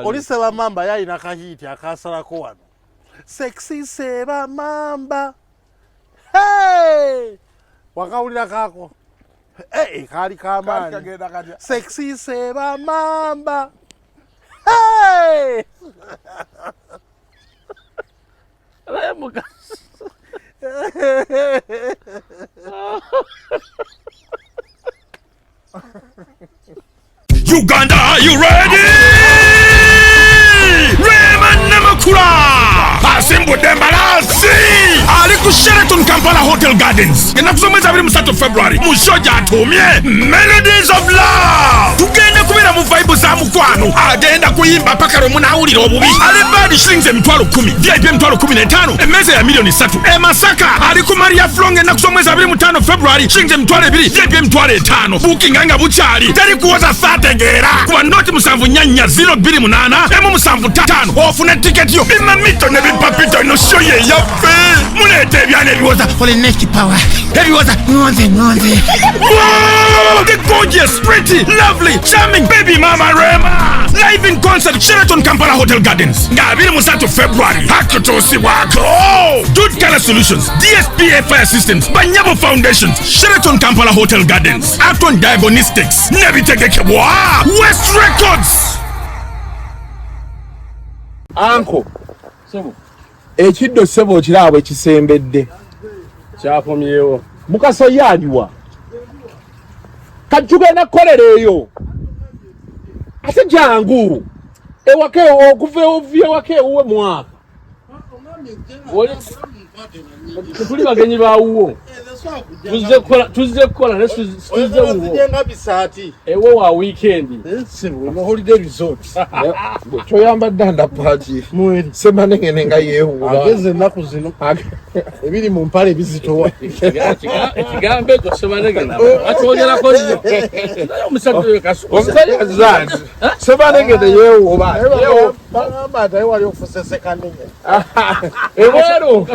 oli Seba Mamba yalina kahiti akasalako wano. Sexy Seba Mamba. Hey! Wakawulira kako. Kali kamani. Sexy Seba Mamba. Hey! Uganda, are you ready? Raymond Namakura! Asimbo Dembalasi! Ali ku Sheraton Kampala Hotel Gardens. Enakusomeza bili musatu February. Mushoja atumye Melodies of Love. Tugenda kubera mu vibe za mukwano. Agenda kuyimba paka romuna awulira obubi. Ali badi shillings emitwalo 10. VIP emitwalo 15. Emeza ya milioni 3. Masaka ali ku Maria Flonge enakusomeza bili mu 5 February. Shillings emitwalo 2. VIP emitwalo 5. Booking anga buchali. Tari kuwaza sategera. Kwa noti musanvu nyanya 028. Emu musanvu 5. Ofuna ticket yo. Bimamito ne bipapito no shoye yafe. Mulete byane biwoza. For the next power. Everyone's nonze. Wow, the gorgeous, pretty, lovely, charming baby mama Rema. Live in concert, Sheraton Kampala Hotel Gardens. Ngabiri musatu February. Hakutosi wako. Good Color Solutions, DSPA Fire Systems, Banyabo Foundations, Sheraton Kampala Hotel Gardens, Acton Diagnostics, Nebitegekebwa, West Records. Uncle. Ekiddo sebo kiraawe kisembedde. Kyafumyewo. Mukasa yaliwa. Kajugenda kolereyo. Ate jangu. Ewake okuve ovye wake uwe mwaka. Tuli bagenyi bawo. Tuze kola ne tuze uwo. Ewo wa weekend. Sebo holiday resort. Choyamba danda party. Mweri. Sema nengenenga yehu. Ageze naku zino. Ebiri mu mpale bizitowa. Ekigambe tosema nengena. Atwogera ko nyo. Omusatu kasuko. Omusatu sema nengene yehu oba. Yehu baba dai wali ofusese kanenge. Ewero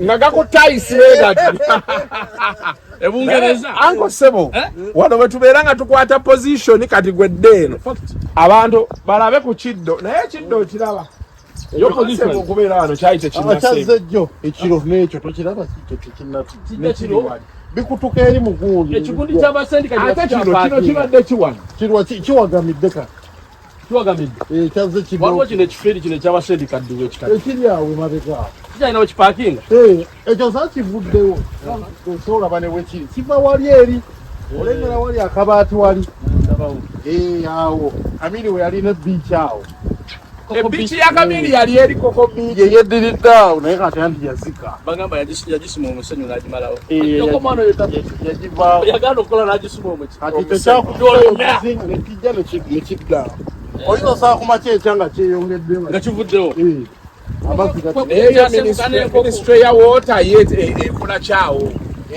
ngako taisi legati. Ebungereza. Uncle Sebo. Wano wetuberanga tukwata position kati gweddeeno. Abantu balabe ku kiddo. Naye kiddo kiraba. Yo position kubera wano kyaite kinase. Akyazejjo ekiro n'ekyo tokiraba kikinatu. N'ekiro. Bikutuka eri mugundi. Ekikundi ky'abasendi kati ate kino kibadde kiwana. Kiwagamidde ka. Kiwagamidde. Kyaze kino. Waliwo kino ekifeeri kino ekyabasendi kadduwe ekikati. Ekiri awo mabega. Kijja ino kiparking. Ekyo saa kivuddewo. Osobola bane wekiri. Kiva wali eri. Olengera wali akabaati wali. Awo. Amiri we yali ne beach awo. Ebichi ya Kamili yali eri koko bichi. Ye yeddiridda naye kati anti yazika. Bagamba yagisima omusenyu n'agimalawo. Yokomano yagiva. Yaganda okukola n'agisima omuki. Kati tekyakudola nekijja nekidda. Oyinza saa kumakya ekyanga kyeyongeddewo. Nga kivuddewo. Ministry ya water ekola kyawo.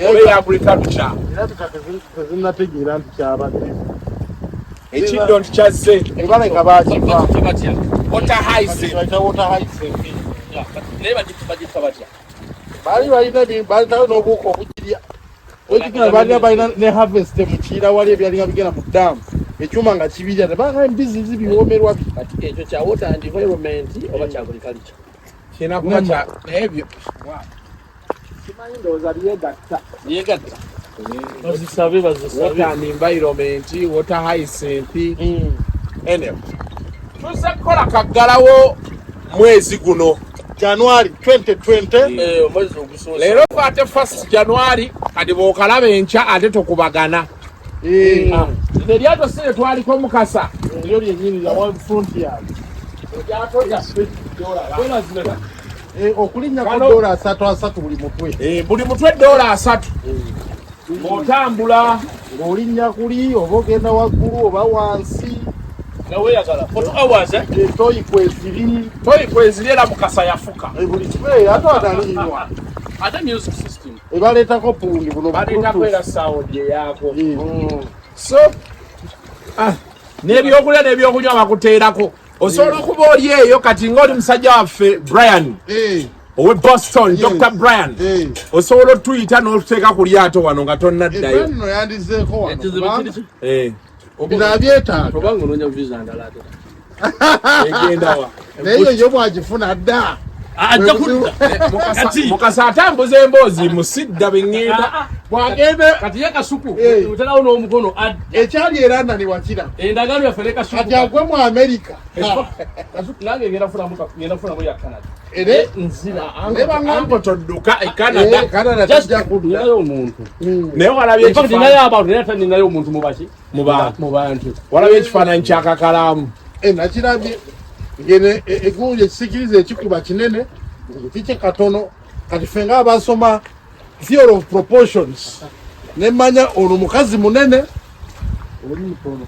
Oba ya agriculture. Era tezinnategeera nti kyabadde. Ekiddo nti kyazze. Engala nga bakiva. Water hyacinth. Naye bagitfa batya. Baali balina n'obuuka obugirya. Ekigenda baali balina ne harvest mu kiira wali ebyalinga bigenda mu ddamu. Ekyuma nga kibirya tebanga embizi zibiwoomerwa bi. Kati ekyo kya water and environment oba kya agriculture. Kina kuba kya ebyo. Kimanyi ndowooza byegatta. Bazisabe. Water and environment, water hyacinth. Anyway. Tuze kukola kaggalawo mwezi guno. January 2020. Mwezi ogusoosa. Leero ate 1st January kati bw'okalaba enkya ate tokubagana. Eryato sire twaliko Mukasa. Eryo lyennyini ya World Frontier. Okulinnya ku $3 3 buli mutwe. Buli mutwe $3. Otambula ng'olinnya kuli oba ogenda waggulu oba wansi. Naweyagala 4 hours toyi kweziri era Mukasa yafuka. Buli kibe ate ataliirwa. Ate music system. Ebaleetako pundi buno. Baleetako era sound yaako. So n'ebyokulya n'ebyokunywa bakuteerako. Osobola okuba oli eyo kati ng'oli musajja waffe Brian. Owe Boston, Dr. Brian. Osobola otuyita n'otuteeka ku lyato wano nga tonnaddayo. Nno yandizeeko wano. Obinabyetaaga. Obanga onoonya visa ndala ate. egenda wa Neyo yo bwagifuna dda. Mukasa atambuza emboozi musidda bengenda bwagenda kati yakasuku utalawo n'omukono ekyali era nani wakira endagaano yaffe kasuku kati agwe mu America kasuku nange ngenda funamu ya Canada ere nzira neba ngambo todduka e Canada tajja kuddayo omuntu naye walabye ekifaananyi naye abantu naye taninayo omuntu mu bantu walabye ekifaananyi kyakakalaamu nakirabye ngene egunju ekisikiriza ekikuba kinene ekiti katono kati ffe nga abasoma theory of proportions nemanya ono mukazi munene oli mutono.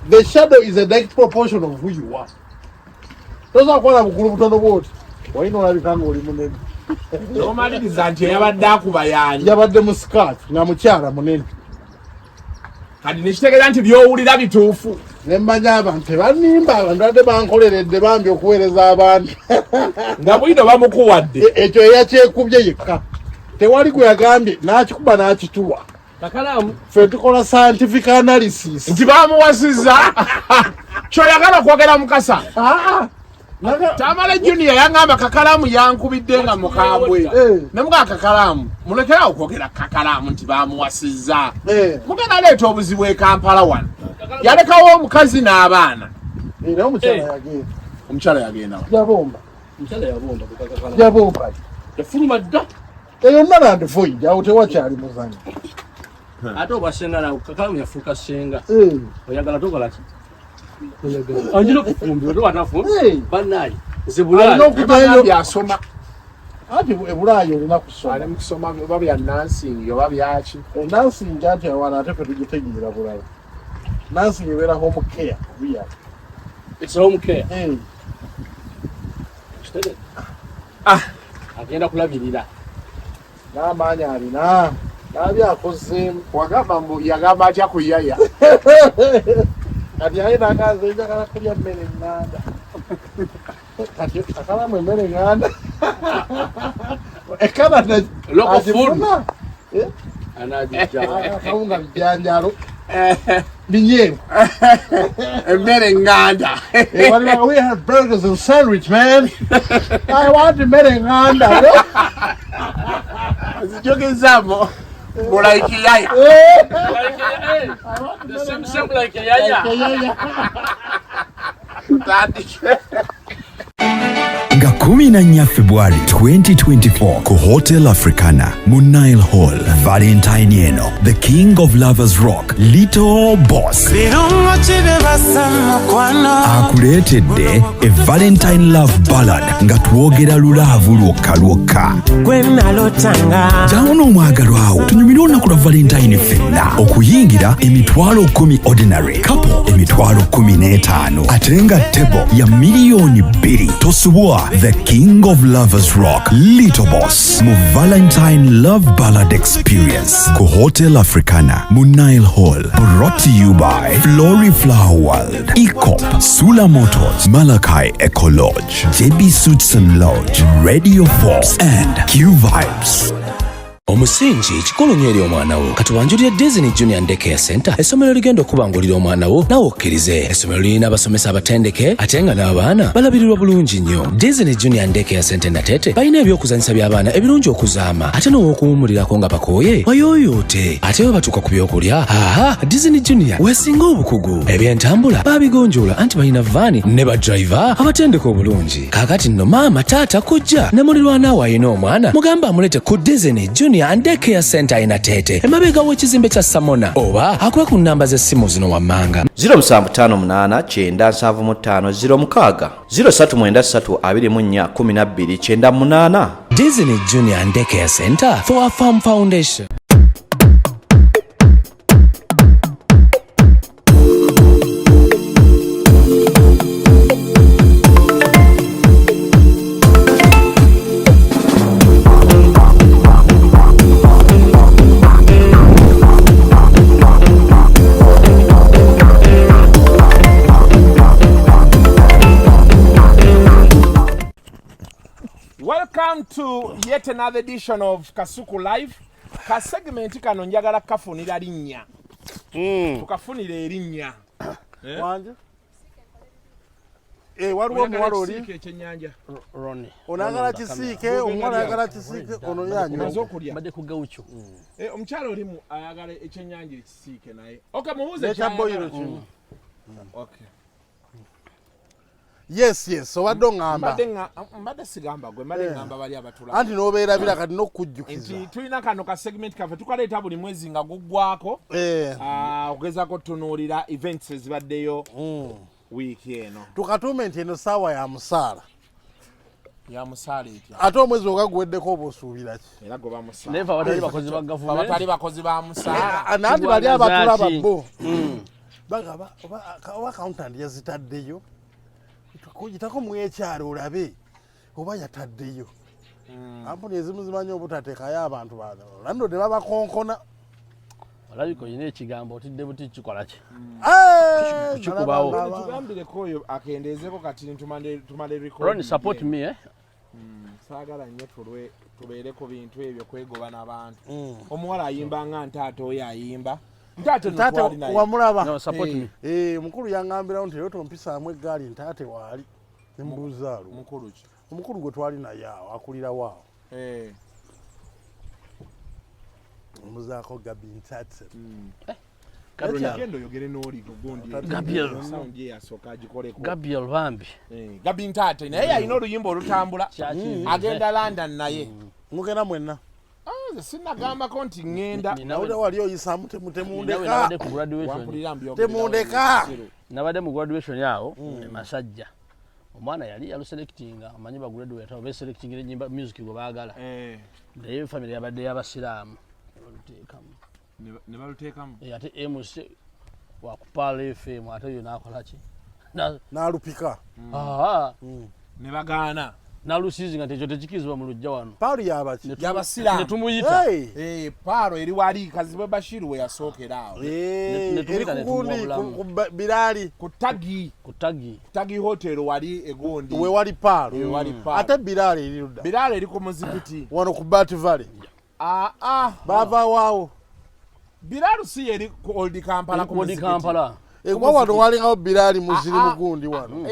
The shadow is a direct proportion of who you are. Toza kukola bukulu butono bwoti walina olabika nga oli munene nomaliriza nti eyabadde akuba yanyi yabadde mu skirt nga mukyala munene kati nekitegeera nti byowulira bituufu nemmanya abantu tebanimba abantu badde bankoleredde bambi okuweereza abantu nga bwino bamukuwadde ekyo eyakyekubye yekka tewali gwe yagambye n'akikuba n'akituwa kakalaamu ffe tukola scientific analysis nti bamuwasizza kyoyagala okwogera Mukasa Tamale Junior yangamba kakalaamu yankubidde nga mukambwe nemuga kakalaamu mulekerawo okwogera kakalaamu nti bamuwasizza mugenda leeta obuzibu e Kampala wano yalekawo omukazi n'abaana era omukyala yagenda yabomba yafuluma dda eyo nalandi void awo tewakyali muzanyo ate obwasenga nawe kakalaamu yafuuka senga oyagala tokola ki anjira okufumbi oto watafumbi bannaye zibulayo byasoma ati ebulayi olina ali mukusoma oba bya nansingi oba byaki nansingi ati awana ate fe tugitegeera bulala nansingi ebeera home care buyali it's home care agenda kulabirira n'amaanyi alina nabyakozeemu wagamba mbu yagamba atya kuyaya kati aye nagaze njagala kulya mmere nganda kati akalamu emmere nganda ekanada local food akawunga bijanjalo binyeeru emmere nganda we have burgers and sandwich man I want emmere nganda azijogezamo like yaya the same like yaya nga 14 February 2024 ku Hotel Africana mu Nile Hall Valentine eno the King of Lovers Rock Little Boss akuleetedde e Valentine Love Ballad nga twogera lulaavu lwokka jawo n'omwagalwa wo tunyumire olunaku lwa Valentine ffenna okuyingira emitwalo 10 ordinary couple emitwalo 15 ate nga table ya miliyoni 2 tosubwa the King of Lovers Rock Little Boss mu Valentine Love Ballad Experience ku Hotel Africana mu Nile Hall, brought to you by Flory Flower World, Ecop, Sula Motors, Malachi Eco Lodge, JB Suits and Lodge, Radio Force and Q Vibes. Omusingi kikulu nnyo eri omwana wo kati wanjulira Disney Junior Daycare Center essomero ligenda okubangulira omwana wo nawe okkirize essomero lirina abasomesa abatendeke ate nga n'abaana balabirirwa bulungi nnyo. Disney Junior Daycare Center Natete balina ebyokuzanyisa by'abaana ebirungi okuzaama ate n'okuwummulirako nga bakooye wayooyoote ate we batuuka ku byokulya Disney Junior weesinga obukugu ebyentambula baabigonjoola anti balina vaani ne badriver abatendeke obulungi. Kaakati nno maama taata kujja ne mulirwana we ayina omwana mugamba amulete ku Disney Junior Daycare Center Natete emabega w'ekizimbe kya Samona oba akwe ku nnamba z'essimu zino wammanga 0758 0795 Disney Junior Daycare Center for a Farm Foundation. Welcome to yet another edition of Kasuku Live. Ka segment kano njagala kafunira linnya. Tukafunira erinnya. Wanje? waliwo muwala oli ekyennyanja Ronnie onagala kisiike omwana ayagala kisiike ono yanyu badde ku gaucho omukyala olimu ayagala ekyennyanja ekisiike naye mubuuze ekyaboyiro kimu yes obadde oŋŋamba mbadde sigamba gwe mbadde ŋŋamba bali abatula anti n'obeerabira kati n'okukujjukiza nti tulina kano ka segment kaffe tukaleeta buli mwezi nga guggwako okugezaako tutunuulira events ezibaddeyo wiiki eno tukatuume nti eno saawa ya musaala yamusaala etya ate omwezi ogaguweddeko oba osuubira ki era gwe bamusaala nefa batali bakozi ba gavumenti abatali bakozi ba musaala nanti bali abatulaba bo bagaba oba accountant yazitaddeyo kuyitako mwekyalo olabe oba yataddeyo ampuni ezimu zimanyi obutateekayo abantu lando ne babakonkona olabika olina ekigambo otidde buti kikola ki tugambireko oyo akendeezeko kati tumale Ronnie support me saagala nnyo tubeere ku bintu ebyo kwegoba n'abantu omuwala ayimba nga ntaate oyo ayimba ntaate wamulaba mukulu yaŋŋambirawo nti eyo tompisaamu eggaali ntaate waali nemubuuza alu omukulu gwe twali naye awo akulirawo awo omuzaako gabi ntaate Gabriel Bambi gabi ntaate naye yalina oluyimba olutambula agenda London naye mugenda mwenna sinagambako nti ŋŋenda nawulire wali oyisaamu temundeka nabadde mu graduation yawo Masajja omwana yali yaluselectinga amanyi ba graduate abo beselectingira enyimba music gwe baagala naye family yabadde y'abasiraamu ne baluteekamu ate MC wakupaala FM ate yo n'akola ki n'alupika ne bagaana nalusiizinga tekyo tekikirizibwa mu lujja wano paalo yabasiraamu ne tumuyita paalo eri wali kazibe Bashiru we yasookera awo biraali ku tagi hotel wali egondi we wali paalo ate biraali eri ludda biraali eri ku muzikiti wano ku Bat Valley baava waawo biraali si yeri ku Old Kampala ku muzikiti egwa wano walingawo biraali muziri mugundi wano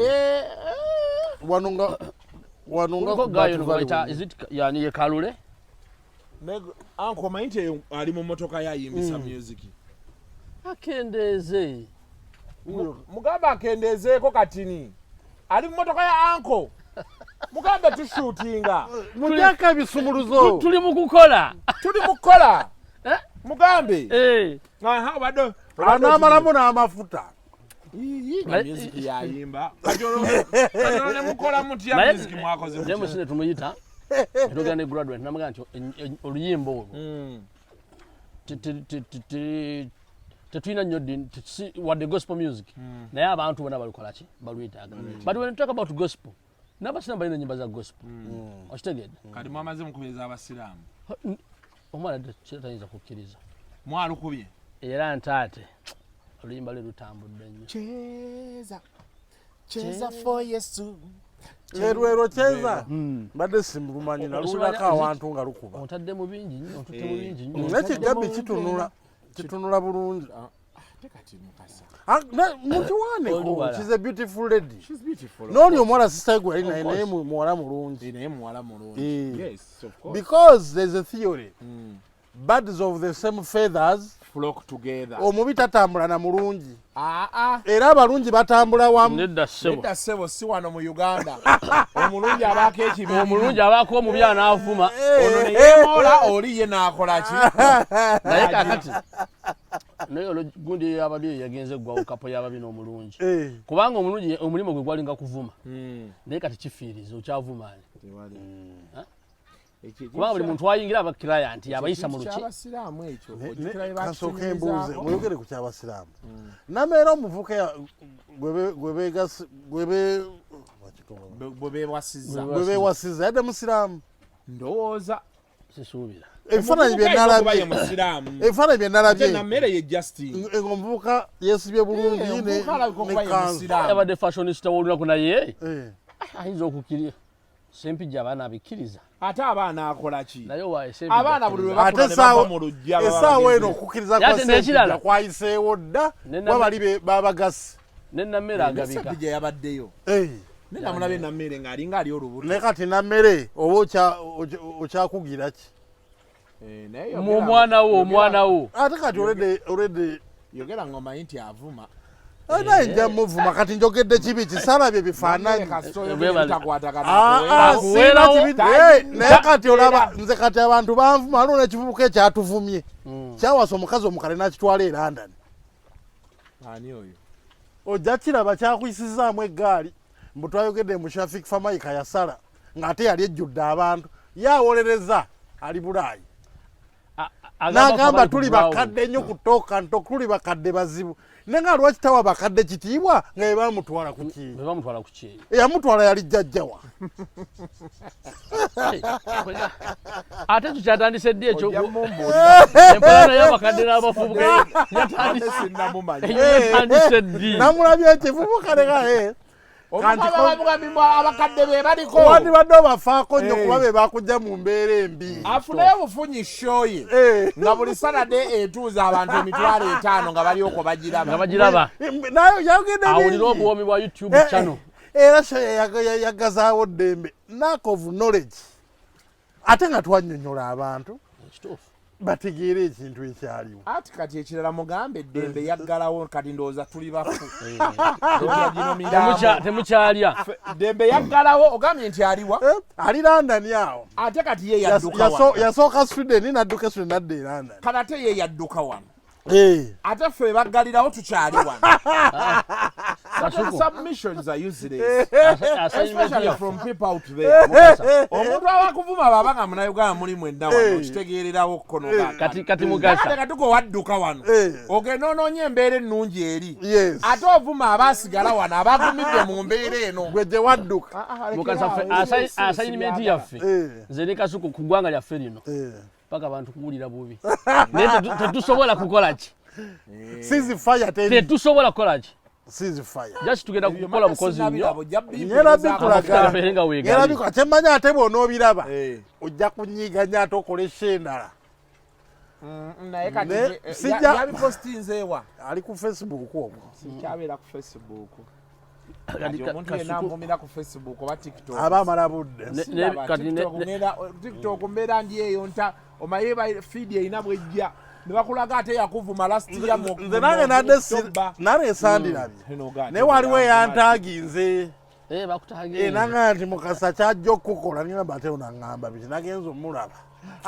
wanunga ku Bat Valley yani ye Kalule anko mainte ali mu motoka yayimbisa music akendeeze mugamba akendeezeeko katini ali mu motoka ya anko mugambe tushootinga mulyaka ebisumuluzo tuli mu kukola mugambe anaamalamu n'amafuta music yayimba kajolo ne mukola mutya music mwakoze mutya musine tumuyita etogera ne graduate namuga nti oluyimba olwo tetulina nnyo wadde gospel music naye abantu bona balikola ki baluyitaaga but when you talk about gospel n'abasiraamu balina ennyimba za gospel okitegedde kati mwamaze mukubiriza abasiraamu omwana tayinza kukkiriza mwalukubye era ntaate oluyimba lwe lutambudde nnyo cheza for Yesu Lwero cheza mbadde simbulumanyi nalulako awantu nga lukuba ontadde mu bingi nnyo ontutte mu bingi nnyo nekigabi kitunula bulungi mukiwaaneko she's a beautiful lady n'oli omuwala sister gwe ali naye muwala mulungi because there's a theory birds of the same feathers flock together omubi tatambula na mulungi era abalungi batambula wamu nedda ssebo si wano mu Uganda omulungi abaako ekibi omulungi abaako omubi anaavuma ono ne yeemoola oli ye n'akola ki naye kakati naye olugundi y'ababi yagenze gwawo kapo y'ababi n'omulungi kubanga omulungi omulimu gwe gwalinga kuvuma naye kati kifiiriza okyavumaani kubanga buli muntu ayingira aba client yabayisa mu luki kasooka embuuze mweyogere ku kyabasiraamu nameera omuvuka gwe beewasiza yadde musiraamu ndowooza sisuubira ebifaananyi bye nalabye omuvuka yeesibye bulungi nekanzu yabadde fashionista w'olunaku naye ayinza okukkirira sempijja abaana abikkiriza ate abaana akola ki naye waaye abaana buli lwe bakula ne bava mu lujja essaawa eno okukkiriza kwa sempijja kwayiseewo dda wabali babagasi nennammere agabika sempijja yabaddeyo Nina mulabe na mmere ng'alinga ali olubuto. Ne kati na mmere oba okyakugira ki? Omwana wo. Ate kati already yogera ngoma nti avuma. Ana nja muvuma kati njogedde kibi kisalabye bifaananyi. Naye kati olaba nze kati abantu banvuma waliwo n'ekivubuka ekyatuvumye. Kyawasa omukazi omukale n'akitwala e London. Ani oyo? Ojja kiraba kyakuyisizaamu eggaali mbu twayogedde mu traffic famayika yasala ng'ate yali ejjudde abantu yawolereza ali Bulaayi. N'agamba tuli bakadde nnyo kutooka nto tuli bakadde bazibu. Nenga lwaki tawa bakadde kitiibwa nga bamutwala ku ki? Bamutwala ku ki? Yamutwala yali jjajjawa. Ate tukyatandise ddi ekyo empalana y'abakadde n'abafubuka yatandise ddi. Namulabye ekivubuka leka abakadde be baliko wandibadde obafaako nnyo kuba be bakujja mu mbeera embi. Afunayo bufunyi shoye nga buli Saturday etuuza abantu 5,000 nga balyoko bagiraba. Naye yagenda awulira obuwomi bwa YouTube channel. Era yagazaawo ddembe. Lack of knowledge. Ate nga twannyonnyola abantu bategeere ekintu ekyaliwo. Ati kati ekirala mugambe eddembe yaggalawo kati ndowooza tuli bafu. Temukyalya. Ddembe yaggalawo ogambye nti aliwa? Ali London awo. Ate kati ye yadduka wano. Yasooka Sweden n'adduka Sweden n'adda e London. Kati ate ye yadduka wano. Ate ffe baggalirawo tukyali wano. Submissions are useless. Especially from people out there. Omuntu awakuvuma baba nga Munnayuganda muli mwenda wano kitegeererawo kono kati Mukasa. Kati ko wadduka wano. Ogenda onoonye embeera ennungi eri. Ate ovuma abaasigala wano abagumidde mu mbeera eno. Gwe gye wadduka. Mukasa assignment yaffe nze ne Kasuku ku ggwanga lyaffe lino. Paka abantu kuwulira bubi. Naye tetusobola kukola ki? Ceasefire tetusobola kukola ki? Ceasefire. Just tugenda kukola bukozi nnyo. Nyerabiko akyemmanya ate bw'onoobiraba ojja kunyiiganya ate okolesha endala. Naye kati yabipostinze ewa? Ali ku Facebook okwo. Sikyabeera ku Facebook. Omuntu yenna angumira ku Facebook oba TikTok. Aba amala budde. TikTok mbeera ndi eyo nta omaye feed erina bwejja. Ne bakulaga ate yakuvuma last year mu. Nze nange nale sandirabye. Ne waliwo eyantaaginze. Bakutaage. Nanga nti Mukasa kyajja okukola ngamba ate onangamba biki nagenza omulaba.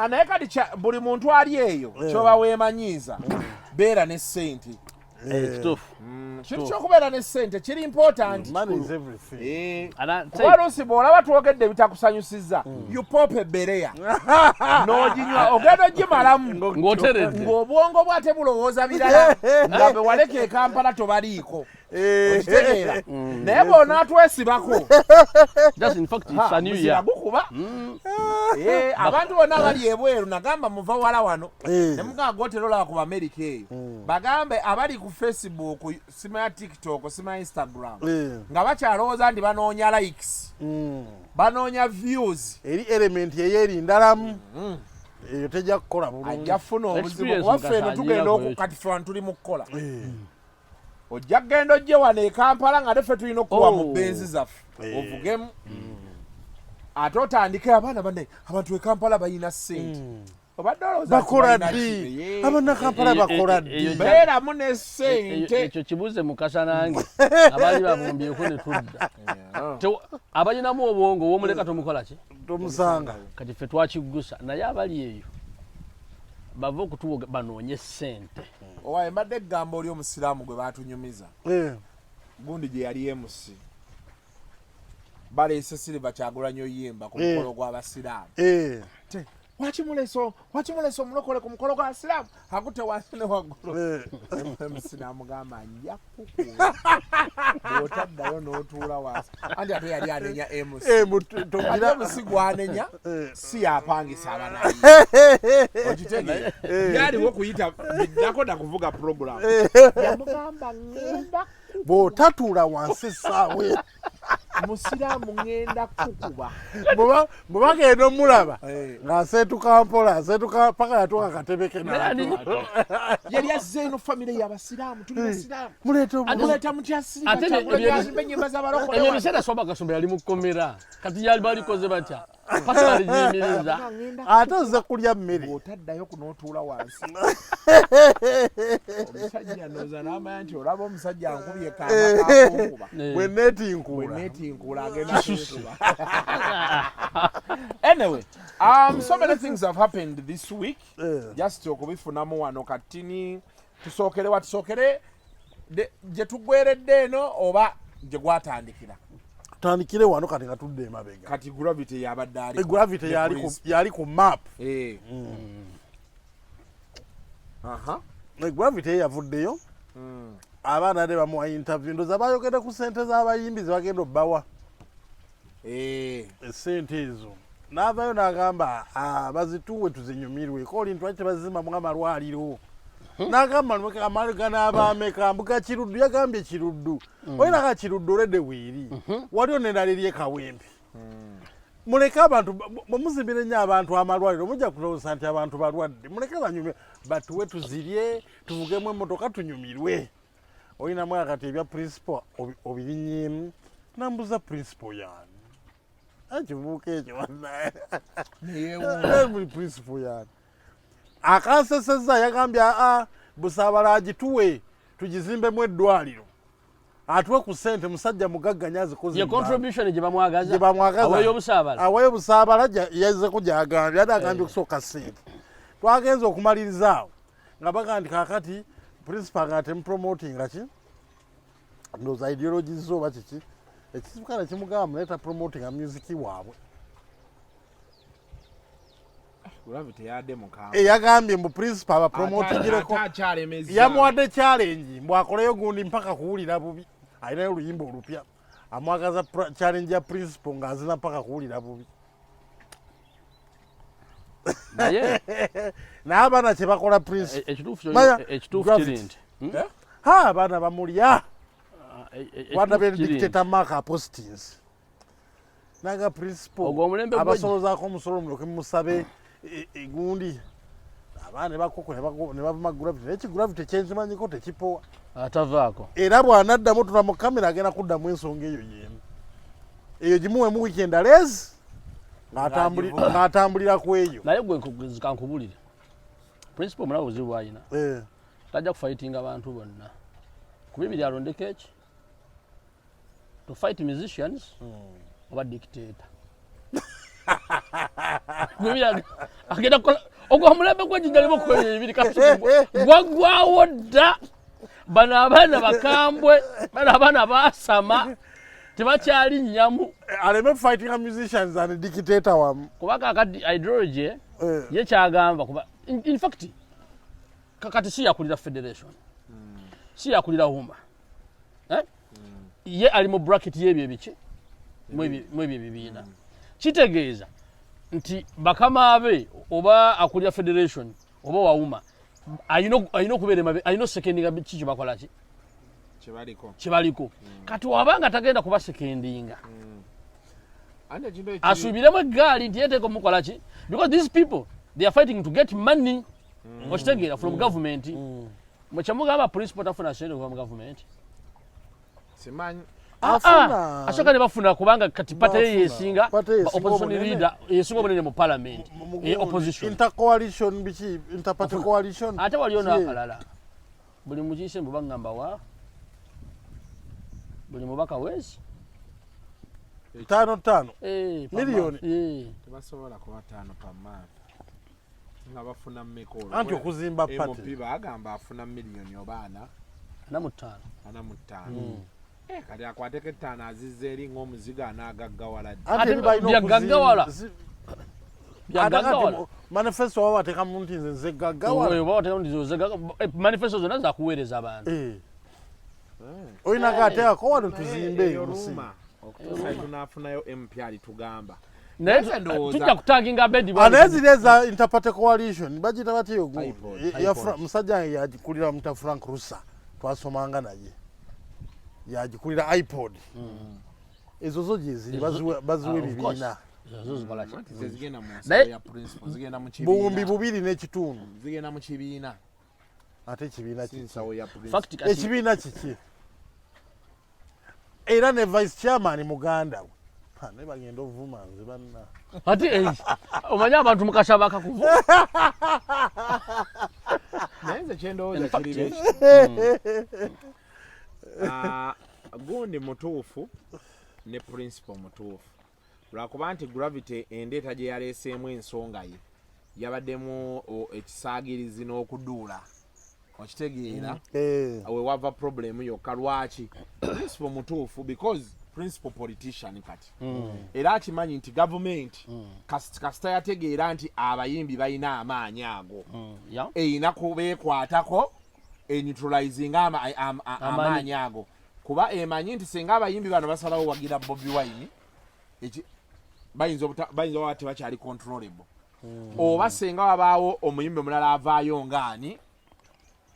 Naye kati buli muntu ali eyo kyoba weemanyiiza beera ne ssente. Kintu kyokubeera ne ssente kiri important. Money is everything. Walusi bw'olaba twogedde ebitakusanyusizza you pop ebereya n'oginywa ogenda ogimalamu ng'oteredde ng'obwongo bwate bulowooza birala nga be waleka e Kampala tobaliiko okitegeera naye bw'onaatwesibako gukuba abantu bonna bali ebweru nagamba muva wala wano ne mugamba gotera olaba ku Bamerika eyo bagambe abali ku Facebook sima ya TikTok sima ya Instagram nga bakyalowooza nti banoonya likes banoonya views eri element eyerindalamu eyo tejja kukola bulungi ajja funa obuzibu waffe eno tugenda okukatifa tuli mu kukola ojja kgenda ojje wano e Kampala nga ffe tulina okuwa mu benzi zaffe ovugemu ate otandike abaana banne abantu e Kampala balina ssente bakola ddi abana Kampala bakola ddi beeramu ne ssente ekyo kibuze Mukasa nange abaali babumbyeko ne tudda abalinamu obwongo w'omuleka tomukola ki tomusanga kati ffe twakiggusa naye abali eyo bava okutuwa banoonye ssente owaye mbadde egamba oli omusiraamu gwe baatunyumiza gundi gye yali MC baleese Silver Kyagulanyi Oyemba ku mukolo gw'abasiraamu wakimuleso omulokole ku mukolo gw'abasiraamu akutte wansi ne waggulu MC n'amugamba nja kukuwa bw'otaddayo n'otuula wansi anti ate yali anenya MC ate MC gwanenya si yapangisa abanayi okitegeera yaliwo kuyita biddako na kuvuga program yamugamba ngenda bw'otatuula wansi essaawa musiraamu ngenda kukuba bwe bagenda omulaba ng'aseetuka mpola aseetuka paka yatuuka katebeke yali azze eno famire y'abasiraamu tuli basiraamu muleeta mutya sirikazimba ennyimba z'abalokole ebyo ebiseera soba kasumba yali mu kkomera kati yali balikoze batya pasi balijiyimiriza ate ozze kulya mmere bw'otaddayo kunootuula wansi omusajja nooza n'amanya nti olaba omusajja ankubye kaama kakunkuba bwe neetinkula agenda kusuba. Anyway, so many things have happened this week. Just okubifunamu wano katini tusookere gye tugweredde eno oba gye gwatandikira. Tandikire wano kati nga tudde emabega. Kati gravity yabadde ali. Gravity yali ku map. Gravity yavuddeyo. Abaana ne bamuwa interview ndoza bayogedde ku ssente z'abayimbi ze bagenda obbawa. Essente ezo. N'avaayo n'agamba bazituwe tuzinyumirwe ko olintu ate bazimamu amalwaliro. N'agamba amalga n'abaameka mbuga kiruddu yagambye kiruddu. Olina ka kiruddu olede weeri. Waliwo nenalirye kawempe. Muleke abantu muzimbire nnyo abantu amalwaliro mujja kulowooza nti abantu balwadde. Muleke banyumye batuwe tuzirye tuvugemu emmotoka tunyumirwe. Olina mwaka kati ebya principal obirinnyemu nambuza principal yani. Ekibuuka ekyo wannaye. Buli principal yani. Akansesezza yagambye Busaabala agituwe tugizimbemu eddwaliro. Atuwe ku ssente musajja mugagganya azikoze. Ye contribution gye bamwagaza. Awayo Busaabala. Awayo Busaabala yazeko gyagambye yali agambye okusooka ssente. Twagenza okumaliriza nga bagandi kakati principal nga temupromotinga ki ndowooza ideologies zo oba kiki ekisukala kimugamba muleeta promotinga music waabwe yagambye mbu principal abapromotingireko yamuwadde challenge mbu akoleyo gundi mpaka kuwulira bubi alinayo oluyimba olupya amwagaza challenge ya principal ng'azina mpaka kuwulira bubi naye n'abaana kye bakola principal ekituufu kiri nti abaana bamulya wana bene dictator Mark Apostins naga principal abasolozaako omusolo muloke musabe egundi abaana bakoko ne bavuma gravity ekyo gravity kyensimanyiko tekipowa atavaako era bw'anaddamu tula mu kamera agenda kuddamu ensonga eyo yemu eyo gimuwemu weekend alezi ng'atambulira ku eyo naye gwe kankubulire principal mulawo buzibu bw'alina tajja kufightinga abantu bonna ku bibiri alondeko eki to fight musicians oba dictator agenda kukola ogwo omulembe gw'ekinyalimu okukola ebibiri gwagwawo dda bano abaana bakambwe bano abaana basama tebakyali nnyamu aleme fighting musicians and dictator wamu kuba kakati ideology ye kyagamba kuba in fact kakati si yakulira federation si yakulira umma ye ali mu bracket y'ebyo ebiki mu ebyo ebibiina kitegeeza nti bakama be oba akulira federation oba wauma ayina okubeera emabe ayina sekendinga kiki bakola ki kibaliko kati wabanga tagenda kuba sekendinga asuubiremu eggaali nti yeteeka omukola ki because these people they are fighting to get money okitegeera from government mwekyamugamba principal tafuna sente kuva mu government asooka ne bafuna kubanga kati pate ye yesinga opposition leader yesinga obunene mu parliament opposition intercoalition biki interparty coalition ate waliyo n'akalala buli mukiise mbu bagamba wa buli mubaka wezi 5 miliyoni tebasobola kuba 5 pamaato nga bafuna mmekolo anti okuzimba party bagamba afuna miliyoni oba 45 kati akwateko 5 azizza eri ng'omuzigo anaagaggawala byagaggawala manifesto waba wateekamu nti nze nze manifesto zonna zakuweereza abantu oyinaga ateekako wano tuzimbe tunaafunayo MP alitugamba tujja kutaginga bedi anezireza interparty coalition bagita batiyo musajja yagikulira muta Frank Rusa twasomanga naye yagikulira iPod ezo zo jezi baziwe bibiina zigenda mu nsalo ya principal zigenda mu kibiina buwumbi bubiri n'ekitundu zigenda mu kibiina ate ekibiina nsawo ya principal ekibiina kiki era ne vice chairman muganda we ne bagenda ovuma nze banna ati omanya abantu Mukasa bakakuvuma naye nze kyendowooza kiri beki gundi mutuufu ne principal mutuufu lwakuba nti gravity endeeta gye yaleeseemu ensonga ye yabaddemu ekisaagirizi n'okuduula okitegeera we wava problem yokka lwaki principal mutuufu because principal politician kati era akimanyi nti gavumenti kasita yategeera nti abayimbi balina amaanyi ago eyina kubeekwatako eneutralizing amaanyi ago kuba emanyi nti singa abayimbi bano basalawo wagira Bobi Wine bayinza oba tebakyali controllable oba singa wabaawo omuyimbi omulala avaayo ngaani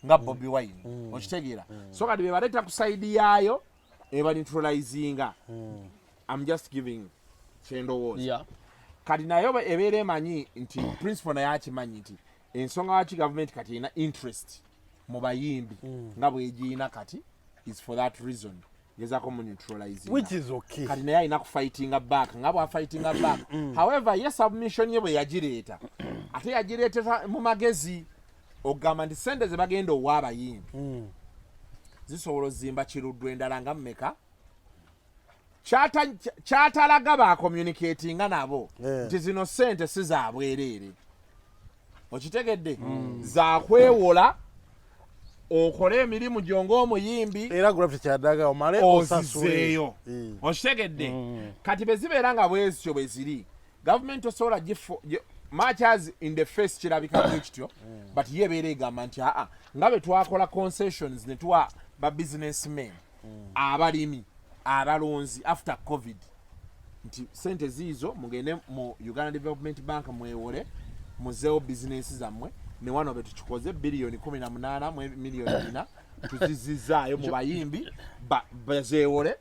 nga Bobi Wine okitegeera so kati be baleeta ku side yaayo eba neutralizinga I'm just giving kyendowooza kati nayo ebeera emanyi nti principal naye akimanyi nti ensonga waki gavumenti kati erina interest mu bayimbi nga bwegiina kati is for that reason gezaako mu neutralizing which is okay kati naye alina kufightinga back nga bwafightinga back however ye submission ye bwe yagireeta ate yagireetera mu magezi ogamba nti sente ze bagenda owa abayimbi zisobola ozimba kiruddwa endala nga mmeka kyatalaga bacommunicatinga nabo nti zino sente si za bwereere okitegedde zakwewola okole emirimu gyonga omuyimbi era gravity kyadaga omale osaseeyo okitegedde kati bezibeera nga bwezityo bwe ziri gavumenti osobola much as in the face kirabika bwekityo but ye ebeera egamba nti nga bwe twakola concessions ne tuwa ba businessmen abalimi abalonzi after covid nti sente ziizo mugende mu Uganda Development Bank mwewole muzeewo business zammwe ne wano be tukikoze bilioni 18 mu milioni 4 tuzizizaayo mu bayimbi bazeewole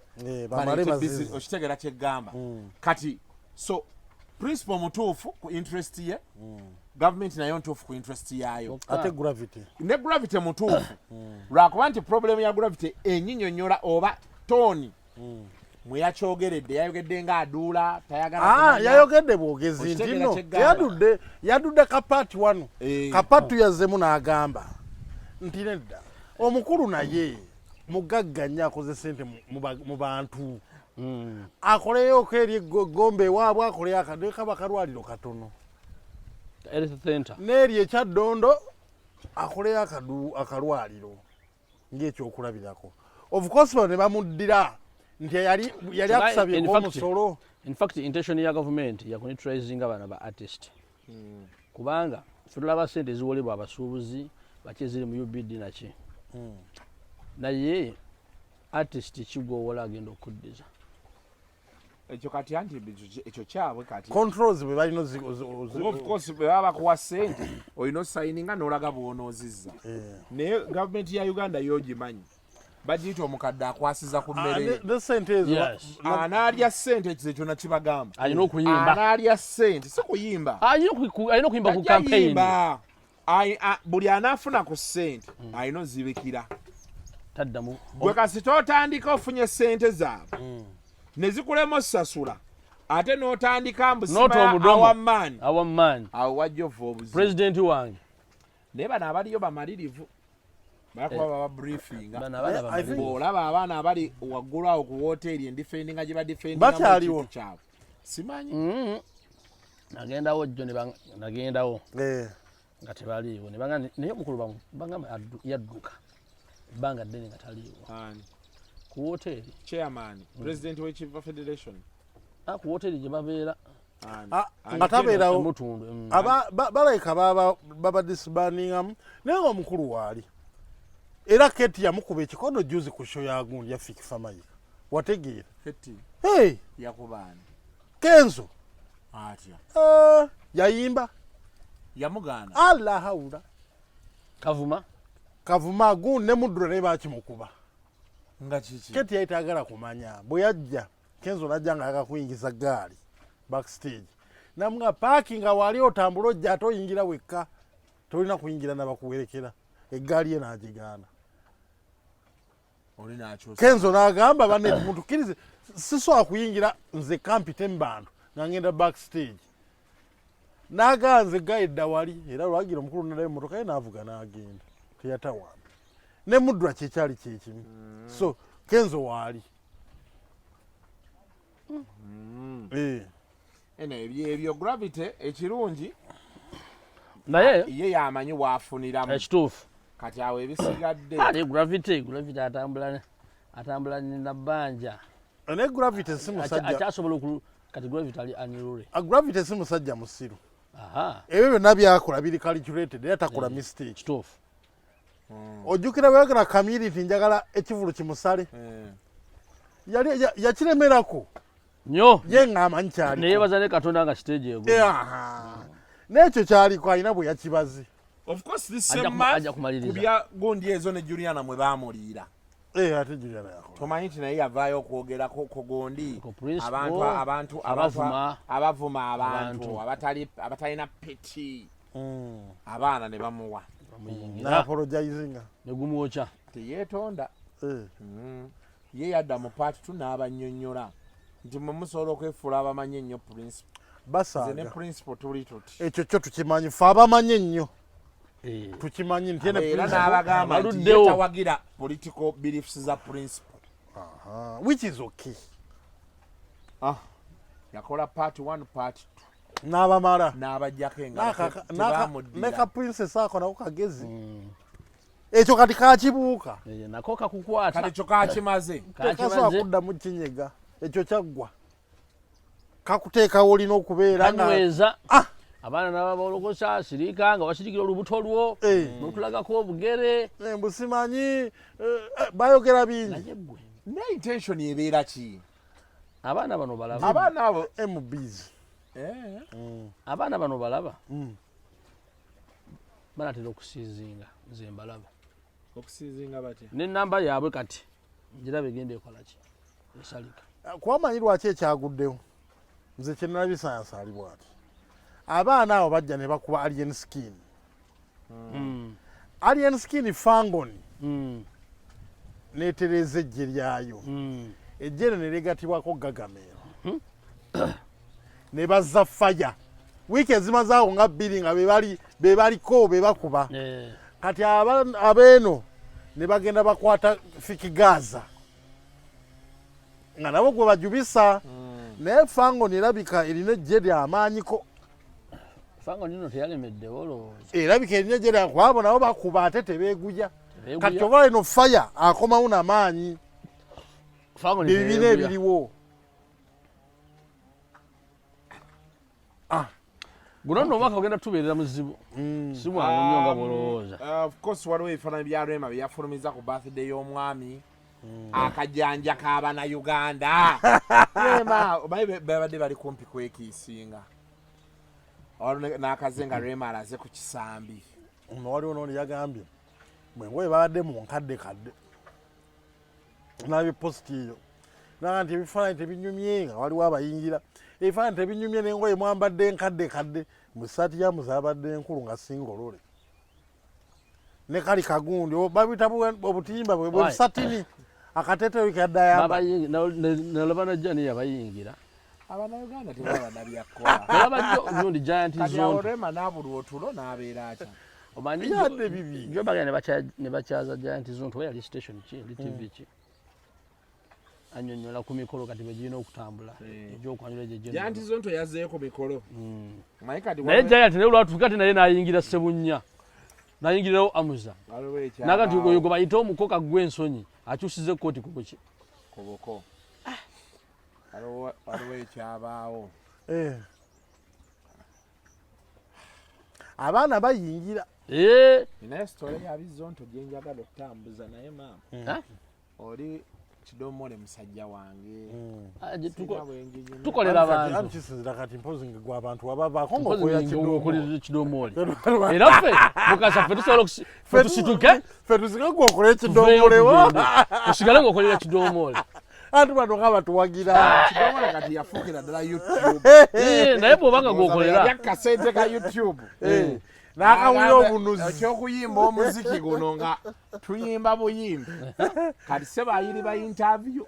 okitegera kyeggamba kati so principal mutuufu ku interest ye government nayo ntuufu ku interest yaayo ate gravity ne gravity mutuufu lwakuba nti problem ya gravity enyinyonyola oba toni mweyakyogeredde yayogedde nga aduula tayagala yayogedde bwogezi nti no yadudde kapaati wano kapaatu yazzemu n'agamba nti nedda omukulu naye mugagga nnyo akoze sente mu bantu akoleyo eri eggombe ewaabwe akoleyo akadde kaba kalwaliro katono n'eri ekyaddondo akoleyo akalwaliro ng'ekyokulabirako of course bano ne bamuddira nti yali akusabye omusolo in fact intention ya government ya kuneutralizing abana ba artist kubanga tulaba sente ziwolebwa abasuubuzi bakye mu UBD naki naye artist kigwowola agenda okuddiza ekyo kati anti ekyo kyabwe kati controls bwe balino of course bwe baba kuwa sente olina osayininga n'olaga bw'onoozizza naye gavumenti ya Uganda yogimanyi bagiyita omukadde akwasiza ku mmere anaalya sente ekize kyonna kibagamba alina okuyimba anaalya sente si kuyimba alina okuyimba ku campaign buli anaafuna ku sente alina ozibikira taddamu gwe kasita otandika ofunye sente zaabwe ne zikulema osasula ate n'otandika mbusawammaani awo wajja ova obuzibu president wange naye bano abaliyo bamalirivu bakuba baba briefinga olaba abaana abali waggulu awo ku woteeri endifendinga gye badifendingamu kyabwe simanyi nagendawo jjo nagendawo nga tebaliiwo naye omukulu bangamba yadduka ebbanga ddene nga taliiwo ku woteeri chairman president w'ekiva federation ku woteeri gye babeera nga tabeerawo mutundu balayika baba disbanningamu naye nga omukulu waali era Keti yamukuba ekikono juzi ku show ya gundi ya Fiki Famayi wategeera Keti yakubaani Kenzo atya yayimba yamugana Allah haula kavuma gundi ne mudura ne bakimukuba nga kiki Keti yayitagala kumanya bwe yajja Kenzo najja nga akakuyingiza gaali backstage namga parking wali otambula ojja toyingira wekka tolina kuyingira nabakuwerekera eggaali ye n'agigaana Kenzo n'agamba banne mutukirize sisobola kuyingira nze kampite mu bantu nga ngenda backstage n'aganze gaedda wali era lwagira omukulu nalayo emmotoka ye n'avuga n'agenda teyatawaana ne muddwa kyekyali kyekimu so Kenzo waali ebyo gravity ekirungi naye ye yamanyi waafuniramu ekituufu kati awo ebisigadde ate gravity atambula nina bbanja ne gravity si musajja akyasobola kati gravity ali anirule gravity si musajja musiru ebyo byonna byakola biri calculated era takola mistake kituufu ojjukira bwegera kamiri nti njagala ekivulu kimusale yakiremerako nnyo ye ng'amanyi kyali neyebaza ne katonda nga stage ego n'ekyo kyaliko alina bwe yakibaze of course this same man kubya gundi ezo ne Juliana mwe baamuliira ate Juliana yakola tomanyi nti naye yavaayo okwogera ku gundi abantu abavuma abantu abatalina peti abaana ne bamuwa n'apologizinga ne gumwokya teyeetonda ye yadda mu paati tunaabannyonnyola nti mwe musobola okwefuula abamanyi ennyo principle basanga ne principle tuli tuti ekyo kyo tukimanyi fe abamanyi ennyo tukimanyi nti era n'abagamba nti yetawagira political beliefs za principle which is okay yakola part 1 part 2 n'abamala n'abajjako neka princess ako nako kagezi ekyo kati kakibuuka nako kakukwata kati kyo kakimaze kasobola kuddamu kinyega ekyo kyaggwa kakuteekawo olina okubeera kanyweza abaana n'ababologosa sirika nga wasirikira olubuto lwo n'otulagako obugere mbusimanyi bayogera bingi ne intention ebeera ki abaana bano balaba abaana abo mbs abaana bano balaba banatera okusiizinga nze mbalaba okusiizinga batya n'ennamba yaabwe kati njiraba egenda ekola ki esalika kubamanyi lwaki ekyaguddewo nze kyenalabye sayansi ali bwati abaana abo bajja ne bakuba alien skin alien skin fangoni netereza ejje lyayo ejje ne legatibwako gagameero ne bazza faya wiiki ezimazaawo nga bbiri nga bebaliko bebakuba kati abeeno ne bagenda bakwata fikigaza nga nabo gwe bajubisa naye fangoni erabika erina ejje lyamaanyiko fangoni no teyalemeddewo olowooza erabika erina ejje lyakwabo nabo bakuba ate tebeeguya kati oba eno faya akomawo n'amaanyi bibina ebiriwo guno nno omwaka ogenda tubeerera muzibu si mwangu nnyo nga bwolowooza of course waliwo ebifaananyi bya Rema byeyafulumiza ku birthday y'omwami akajanja k'abana Uganda Rema babadde bali kumpi kwekiisinga n'akaze nga Rema alaze ku kisambi waliwo nooni yagambye bwengoye babadde mu nkaddekadde nabipositi eyo naga nti ebifaananyi tebinyumye nga waliwo abayingira ebifaananyi tebinyumye n'engoye mwambadde nkaddekadde mu ssaati yamu zabadde enkulu nga singolole ne kali kagundi babita obutimba bwe busatini akateteyo kaddayamba nalaba najja naye yabayingira Abanayuganda tebabadda byakkola nalaba njondi giant zone Rema n'abulwa otulo n'abeera atya omanyi yadde bibi njo bagenda ne bakyaza giant zone tuwa yali station ki ndi TV ki anyonyola ku mikolo kati bagirina okutambula egy'okwanjula gye giant zone toyazeeyo ku mikolo naye giant naye olwatuuka ate naye n'ayingira Sebunnya n'ayingirirawo Amuza naga nti yogo bayite omukoka gw'ensonyi akyusiza ekkooti ku buki ku buko waliwo ekyabaawo abaana bayingira naye sitole yabizonto gye njagala okutambuza naye maama oli kidomole musajja wange tukolera abantu kisinzira kati mpozi ngegwa abantu wabavaako ng'okolera kidomole era ffe Mukasa ffe tusobola ffe tusituke ffe tusike ng'okolera kidomolewo tusigale ng'okolera kidomole anti bano nga batuwagira kigomala kati yafuukira ddala YouTube naye bw'obanga gwokolera yakasente ka YouTube n'akawulira obunuzi ekyokuyimba omuziki guno nga tuyimba buyimbi kati sebayiri ba interview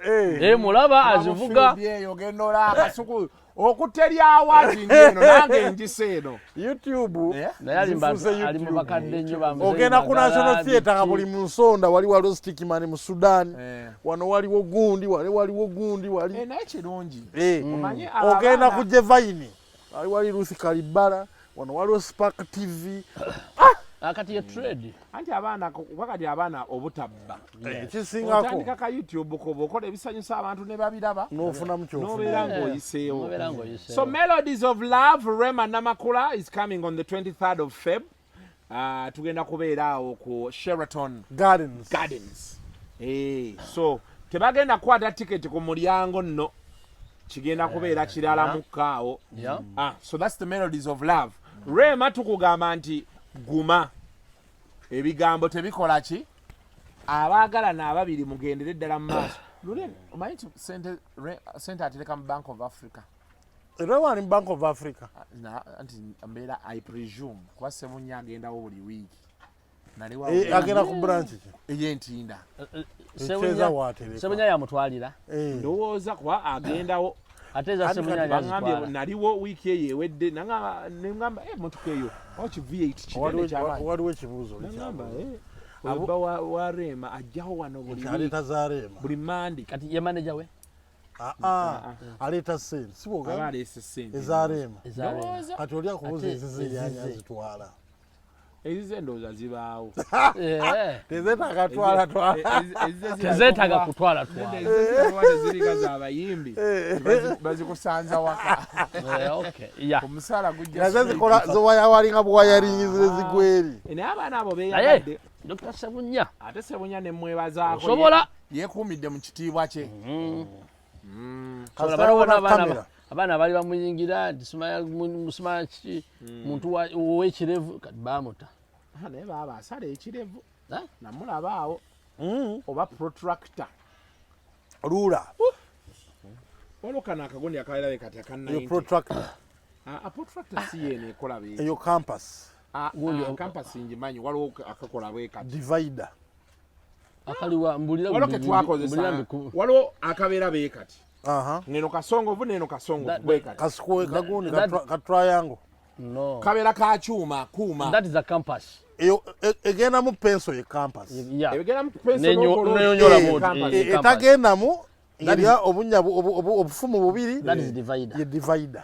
mulaba azivuga eyo gendola akasuku okuteryawo ati ngeno nange njise eno YouTube naye ali mu bakadde nnyo ogenda ku National Theatre nga buli mu Nsonda wali waliwo Stickman mu Sudan wano waliwo gundi waliwo gundi wali naye kirungi ogenda ku Jevaini wali Ruth Kalibala wano waliwo Spark TV akati ye trade anti abaana wakati abaana obutabba ekisingako otandika ka YouTube ko bokola ebisanyusa abantu ne babiraba n'ofuna mu kyofu nobeera ng'oyiseewo. So Melodies of Love Rema Namakula is coming on the 23rd of Feb. Tugenda kubeera awo ku Sheraton Gardens. So tebagenda kwata ticket ku mulyango nno kigenda kubeera kirala mukkaawo. So that's the Melodies of Love. Rema tukugamba nti guma ebigambo tebikola ki abaagala n'ababiri mugendere ddala mu maaso lule omanyi nti sente atereka mu Bank of Africa era wali mu Bank of Africa anti mbeera I presume kuba Ssebunya agendawo buli wiiki agenda ku branch ey'entinda Ssebunya yamutwalira ndowooza kuba agendawo ateza Ssebunya yazitwala naliwo wiiki eyo ewedde nengamba emotoka eyo oki V8 kinene ky'abantu waliwo ekibuuzo nengamba oba wa Rema ajjawo wano aleeta za Rema buli mandi kati ye manager we aleeta sente aba aleese sente eza Rema kati oli akubuuza ezizeeryanya azitwala ezize ndowooza zibaawo tezeetaaga twala tezeetaaga kutwala tezirika z'abayimbi bazikusanza waka omusaala naze zikola zowayawalinga buwayaringizire zigweri naye abaana abo beeyagadde Dr. Ssebunya ate Ssebunya ne mwebazaako osobola yeekuumidde mu kitiibwa kye abaana baali bamuyingira nti musima ki muntu ow'ekirevu kati baamuta naye baaba asala ekirevu namulaba awo oba protractor lula waliwo kano akagondi akalirabe kati aka 90 protractor si yeeno ekola beeki eyo campus campus ngimanyi waliwo akakola bwe kati divider akaliwa mbulira waliwo ketwakozesa waliwo akabeera bee kati neno kasongovu neno kasongovu bwe kati kasukwe kagundi ka triangle no kabeera ka kyuma kuuma that is a campus eyo egenda mu pencil ye campus egenda mu pencil n'enyola mode etagenda mu ngirya obufumu bubiri that is divider ye divider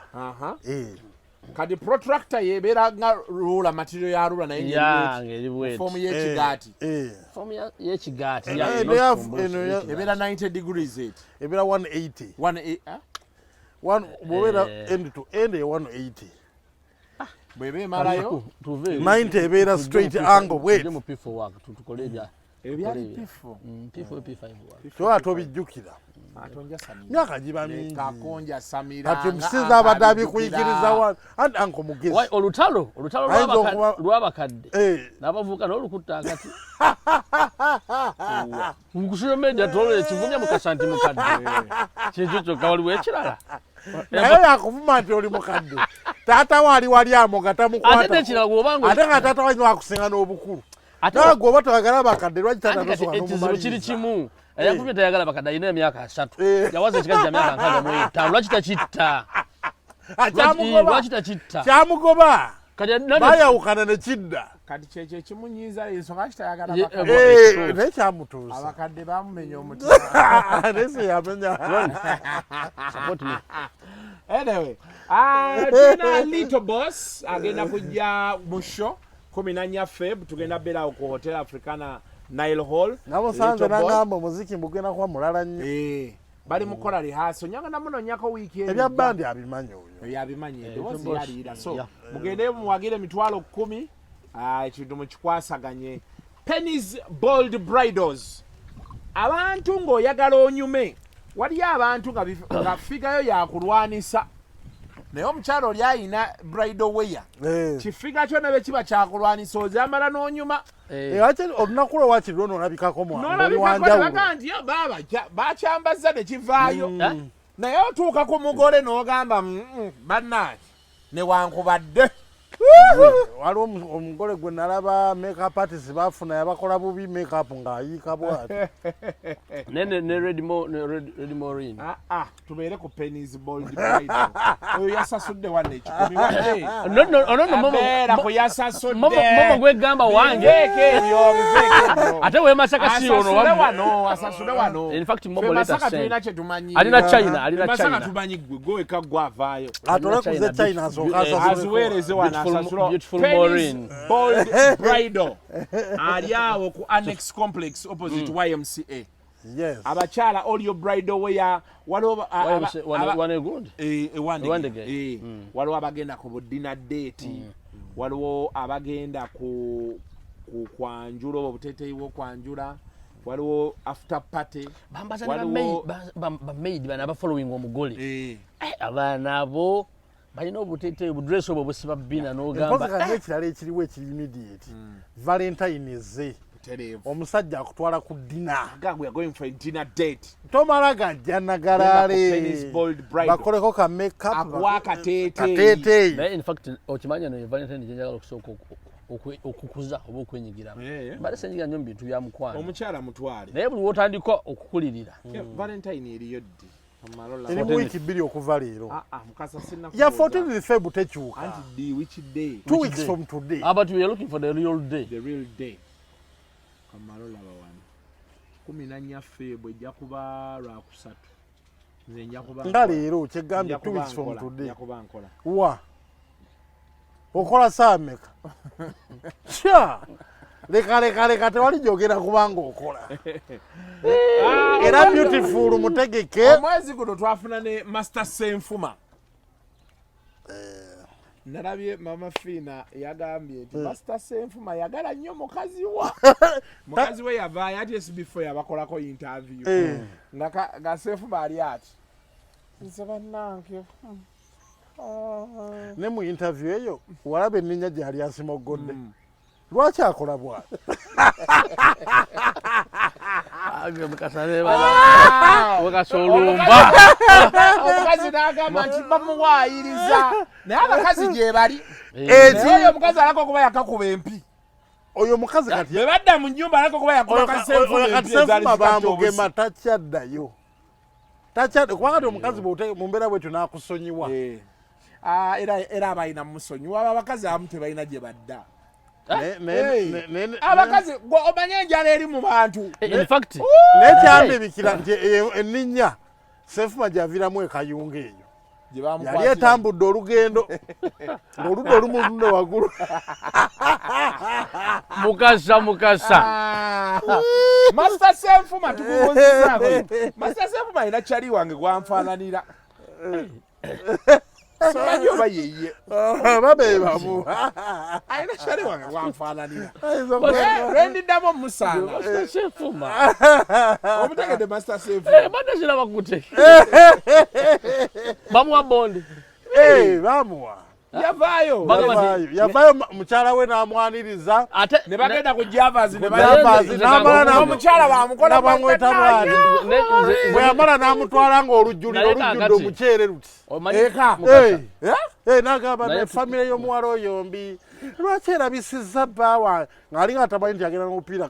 kati protractor yebeera nga rula material ya rula naye ngeri form y'ekigaati form y'ekigaati ebeera 90 degrees ebeera 180 bw'obeera end to end ye 180 bw'eba emalayo 90 ebeera straight angle bweti ebyali pifo kyola tobijjukira myaka giba mingi kakonja samira kati omusinzi abadde abikuyigiriza wano anti anko mugezi olutalo lwabakadde n'abavubuka n'olukutta akati ku social media tolole ekivumya mukasha nti mukadde kyekyo kyokka waliwo ekirala naye yakuvuma nti oli mukadde taata waali wali amo nga tamukwata ate nekirala gwobanga ate nga taata wanyi wakusinga n'obukulu nawe gwoba toyagala bakadde lwaki taata ekizibu kiri kimu eyakuvumya tayagala bakadde alina emyaka 3 yawaza ekikazi kya myaka 65 lwaki takitta lwaki takitta kyamugoba bayawukana nekidda kati kyekyo ekimunyiiza ensonga kitayagala naye kyamutuusa abakadde bamumenya omutima nese yamenya anyway tuna Little Boss agenda kujja mu show 14 Feb tugenda beerawo ku Hotel Africana Nile Hall namusanze nangamba omuziki mbugenda kuba mulala nnyo bali mukola lihaso nyanga namunonyako wiiki ebya bandi abimanyi oyo yabimanyi eddoboozi yaliira so mugende muwagire emitwalo 10 ekintu mukikwasaganye Penny's Bold Bridals abantu ng'oyagala onyume waliyo abantu nga figayo yakulwanisa naye omukyalo oli ayina bridal wear kifiga kyo nabe kiba kyakulwanisa ozambala n'onyuma olunaku lwe wakiri n'olabikako mwanjawulo nti yo baaba bakyambaza ne kivaayo naye otuuka ku mugole n'ogamba bannange newankubadde waliwo omugole gwe nalaba makeup artist bafuna yabakola bubi makeup ng'ayiika bwati ne Red Maureen tubeere ku pennies bold bridal oyo yasasudde wanne ekikumi ku yasasudde momo gwegamba wange ate wemasaka si ono asasule wano in fact momo Masaka tulina kye tumanyi alina China Masaka tumanyi gwe gweka gwavaayo atolekuze China aziweereze wana beautiful Maureen bold bridal ali awo ku Annex Complex opposite YMCA. Yes. Abakyala all your bridal wear waliwo waliwo abagenda ku dinner date waliwo abagenda ku kwanjula obuteteeyi bw'okwanjula waliwo after party bamaid bana abafollowing omugole abaana abo balina obuteteeyi budress obwo busiba bbina n'ogamba ekirala ekiriwo ekiri immediate Valentine eze omusajja akutwala ku dina tomala gajja nagalale bakoleko ka makeup akateeteeyi in fact okimanya ne Valentine gyenjagala okusooka okukuza oba okwenyigiramu bale senyigira nnyo mu bintu bya mukwano omukyala mutwale naye buli wotandika okukulirira Valentine eriyo ddi eri mu wiiki 2 okuva leero Mukasa sinna ya 14 February tekyuka anti which day 2 weeks from today but we are looking for the real day kamalola bawano 14 February ejja kuba lwakusatu nze nja kuba nga leero kyegambye 2 weeks from today wa okola saameka sha leka tewali jogera kubanga okola era beautiful mutegeke omwezi guno twafuna ne Master Senfuma nalabye mama Fina yagambye nti Master Senfuma yagala nnyo mukazi we yavaayo ati esi before yabakolako interview nga Senfuma ali ati nze bannange ne mu interview eyo walaba enninya gyali asimogodde lwaki akola bwati wakasolumba omukazi n'agamba nti bamuwaayiriza naye abakazi gye bali oyo omukazi alako okuba yakakuba empi oyo mukazi kati bwe badda mu nnyumba alako okuba yakuba Senfuma bamugema takyaddayo kubanga ti omukazi mu mbeera bwetyo n'akusonyiwa era abalina musonyiwa abakazi abamu tebalina gye badda abakazi omanye enjala eri mu bantu nekyandibikira nti enninya Senfuma gy'aviiramu ekayunga eyo yali etambudde olugendo ng'oludda olumu lunne waggulu mukasa Master Senfuma tukubuuzizaako Master Senfuma alina kyali wange gwanfaananira simanyi oba yeye babebamu alina kyali wange gwanfaananira lwendiddamu omusanga Senfuma omutegedde Master Senfuma badazira bakute bamuwa bondi bamuwa yavaayo mukyala we n'amwaniriza ne bagenda ku Javas omukyala bamukola bamweta bwati bwe yamala n'amutwala ng'olujjuliro olujjudde omuceere luti n'agamba efamire y'omuwala oyo mbi lwaki erabisizza bbaawa ng'ali nga tamanyi nti agenda n'omupiira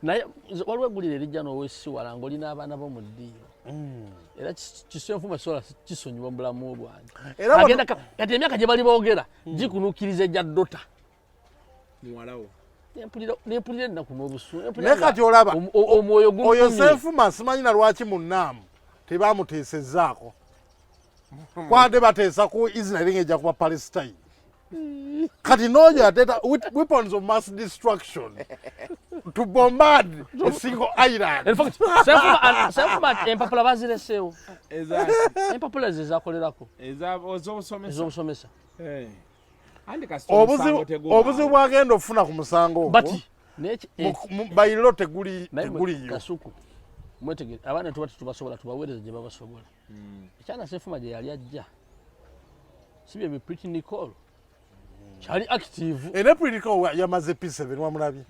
naye waliwo eggulire erijja n'owesiwala ng'olina abaana bo mu ddiiro era Senfuma sola kisonyiwa mubulamu bwange kati emyaka gye bali boogera gikunuukiriza ejja ddota muwalawo nempulira ennaku n'obusungu naye kati olaba omwoyo oyo Senfuma simanyi na lwaki munnaamu tebamuteesezzaako kwade bateesa ku Israeli ng'ejja kuba Palestine kati n'oyo ateeta weapons of mass destruction to bombard a single island. In fact, Senfuma empapula bazireseewo empapula ezo ezakolerako ez'obusomesa obuzibu bwagenda okufuna ku musango ogwo bayiro teguliyo kasuku mwetegere abaana tuba tetubasobola tubaweereze gye babasobola ekyana Senfuma gye yali ajja sibye be Pretty Nicole chali active ene Pretty Nicole yamaze P7 wamulabye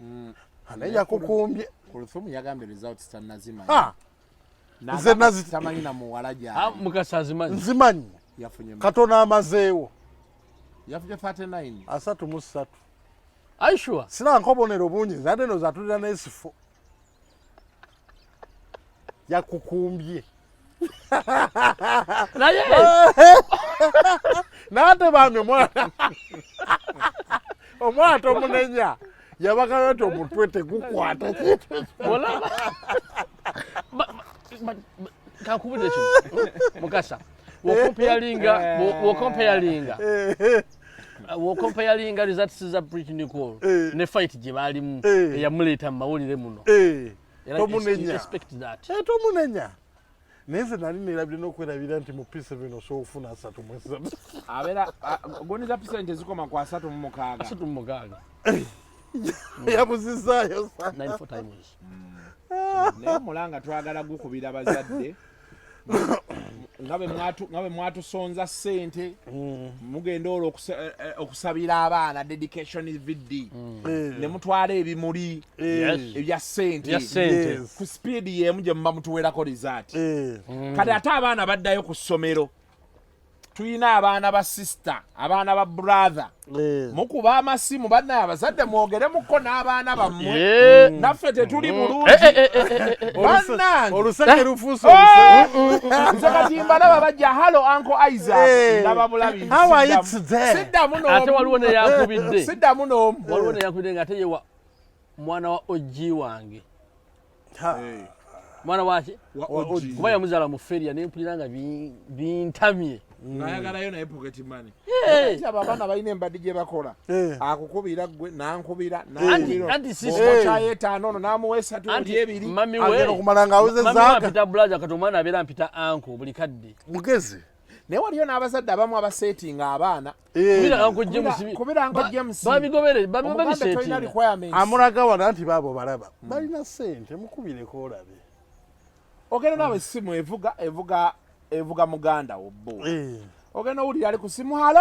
anaja kukumbye kulufumu yagambe results tanazima nze nazitamani na muwalaja Mukasa nzimanyi yafunye katona amazeewo yafunye 39 asatu mu 3 aishwa sina nkobonero bungi zade no zatulira n'esifo yakukumbye naye nate bamye omwana omunenya yabagala nti omutwe tegukwata wala kakubide kino Mukasa wo comparinga results za Pretty Nicole ne fight gye balimu eyamuleta mu mawulire muno tomunenya expect that tomunenya neze nali nerabire n'okwerabira nti mu P7 osoofuna 3 abera goniza percent zikoma kwa 3 yabuzizaayo 94 times naye mulanga twagala gukubira bazadde ngabe mwatusonza ssente mugenda olwo okusabira abaana dedication VD ne mutwala ebimuli ebya ssente ku speed yemu gye muba mutuwerako result kati ate abaana baddayo ku ssomero tuyina abaana ba sister abaana ba brother mukuba amasimu bannaye abazadde mwogere muko n'abaana bammwe naffe tetuli bulungi oluseke lufuuse nze katimba laba bajja halo Uncle Isaac ndaba mulabi siddamu ate waliwo ne yakubidde siddamu n'omu waliwo ne yakubidde ng'ate yewa mwana wa oji wange mwana waki kuba yamuzaala mu feria nempulira nga bintamye ngayagalayo naye pocket money abaana balina embadde gye bakola akukubira gwe nankubira kyayetaano no namuweesa tuli ebiri mami okumala ngaawezezaaga mpita bulaza kati omwana abeera mpita anko buli kadde mugezi naye waliyo n'abazadde abamu abasetinga abaana kubira Uncle James babisetinga amulaga wana nti baabo balaba balina ssente mukubireko olabe ogenda nawe essimu evuga muganda wobbo ogenda owulira ali ku simu halo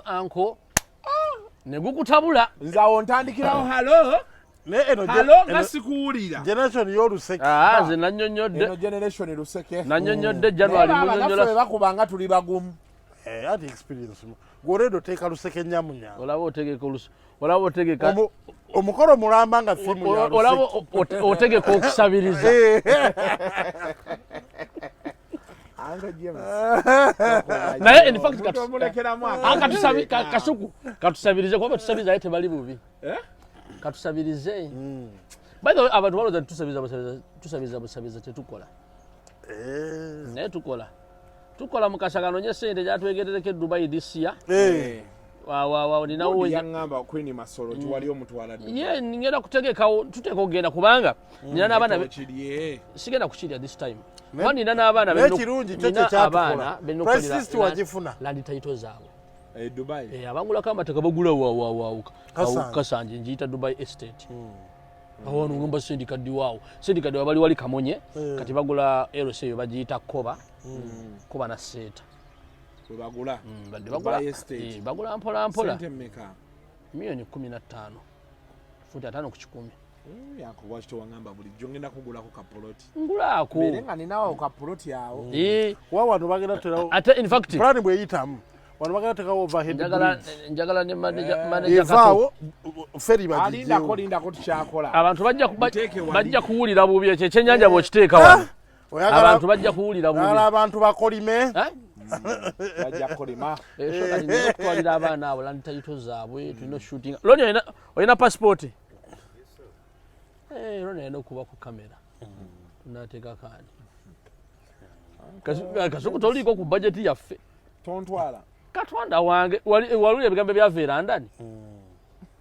anko ne gukutabula nze awo ntandikirawo halo nga sikuwulira generation y'oluseke nze nanyonyodde eno generation luseke nanyonyodde January munyonyola naffe bakubanga tuli bagumu ati experience goredo teeka luseke nyamunya olaba otegeka omukolo mulamba nga fimu ya luseke olaba otegeka okusabiriza naye in fact kasuku katusabirize kuba tusabiriza aye tebali bubi katusabirize by the way abantu baloza tusabiriza busabiriza tetukola naye tukola Mukasa kanonye sente gyatwegerereko Dubai this year ninawo yangamba Queen Masoro tiwali omutwala ye ngenda kutegekawo tuteeka okugenda kubanga nina n'abaana sigenda kukirya this time nina n'abaana ekirungi kyo kyekyatukola price wagifuna land title zaabwe Dubai abangulako amateeka bagula Kasanje njiyita Dubai Estate awo ngomba syndicate waawo syndicate wabali wali Kamonye kati bagula LC eyo bagiyita Koba na Seta bagula bagula mpola sente mmeka milioni 15 futi 5 ku 10 yakuba kito wangamba bulijjo ngenda kugulako kapoloti ngulako berenga ninawo kapoloti yawo wano bagenda terawo ate in fact plan bweyitamu wano bagenda tekawo overhead njagala ne manager kato feri bagijjo lindako tukyakola abantu bajja kuwulira bubi ekyo ekyennyanja bw'okiteeka wano abantu bajja kuwulira bubi abantu bakolime bajja kolima twalira abaana abo land title zaabwe tulina shooting loni olina passport loni olina okuba ku kamera tunateeka kaani kasuku toliko ku budget yaffe tontwala Katwanda wange wali ebigambo bya verandani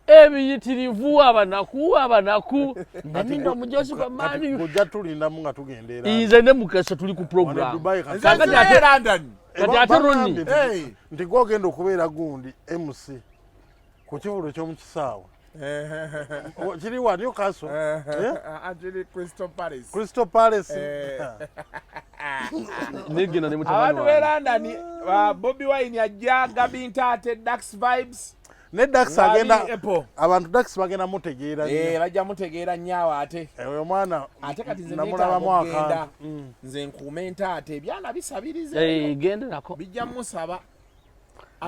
ebiyitirivu abanaku naminda mujosi kwa mani kujja tulinda munga tugendera inze ne Mukasa tuli ku program kati ate London kati ate Roni nti gogenda okubeera gundi MC ku kivulo ky'omukisaawa Kiri wa Newcastle. Actually Crystal Palace. Negina ne mutabani. Abantu London Bobby Wine ajja gabinta ate Dax vibes. Ne Dax agenda abantu Dax bagenda mutegeera. Bajja mutegeera nnyawo ate. Ewe mwana ate kati nze namulaba mwaka. Nze nkumenta ate byana bisabirize. Gende nako. Bijja musaba.